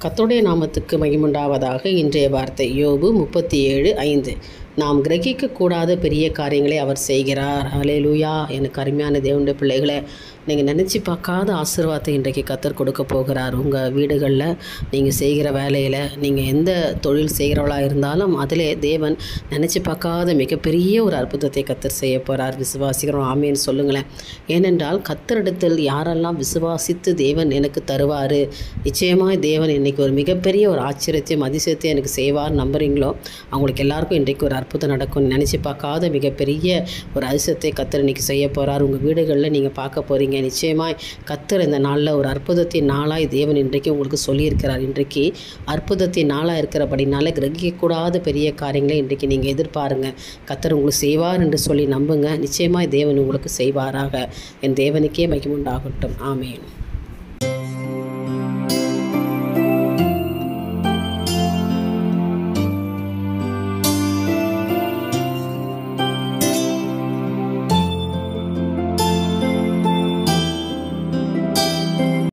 கர்த்தருடைய நாமத்துக்கு மகிமுண்டாவதாக. இன்றைய வார்த்தை யோபு 37:5. நாம் கிரகிக்கக்கூடாத பெரிய காரியங்களை அவர் செய்கிறார். ஹல்லேலூயா. எனக்கு அருமையான தேவனுடைய பிள்ளைகளை, நீங்கள் நினச்சி பார்க்காத ஆசீர்வாதத்தை இன்றைக்கு கர்த்தர் கொடுக்க போகிறார். உங்கள் வீடுகளில் நீங்கள் செய்கிற வேலையில், நீங்கள் எந்த தொழில் செய்கிறவளாக இருந்தாலும் அதிலே தேவன் நினச்சி பார்க்காத மிகப்பெரிய ஒரு அற்புதத்தை கர்த்தர் செய்ய போகிறார். விசுவாசிக்கிறோம், ஆமேன்னு சொல்லுங்களேன். ஏனென்றால் கர்த்தரிடத்தில் யாரெல்லாம் விசுவாசித்து தேவன் எனக்கு தருவார், நிச்சயமாக தேவன் இன்றைக்கி ஒரு மிகப்பெரிய ஒரு ஆச்சரியத்தையும் அதிசயத்தையும் எனக்கு செய்வார் நம்புறீங்களோ, அவங்களுக்கு எல்லாருக்கும் இன்றைக்கு ஒரு அற்புதம் நடக்கும். நினச்சி பார்க்காத மிகப்பெரிய ஒரு அதிசயத்தை கர்த்தர் இன்றைக்கி செய்ய போகிறார். உங்கள் வீடுகளில் நீங்கள் பார்க்க போகிறீங்க. நிச்சயமாய் கர்த்தர் இந்த நாளில் ஒரு அற்புதத்தின் நாளாய் தேவன் இன்றைக்கு உங்களுக்கு சொல்லியிருக்கிறார். இன்றைக்கு அற்புதத்தின் நாளாக இருக்கிறபடினால கிரகிக்கக்கூடாத பெரிய காரியங்களை இன்றைக்கு நீங்கள் எதிர்பாருங்க. கர்த்தர் உங்களுக்கு செய்வார் என்று சொல்லி நம்புங்க. நிச்சயமாய் தேவன் உங்களுக்கு செய்வாராக. என் தேவனுக்கே மகிமை உண்டாகட்டும். ஆமேன்.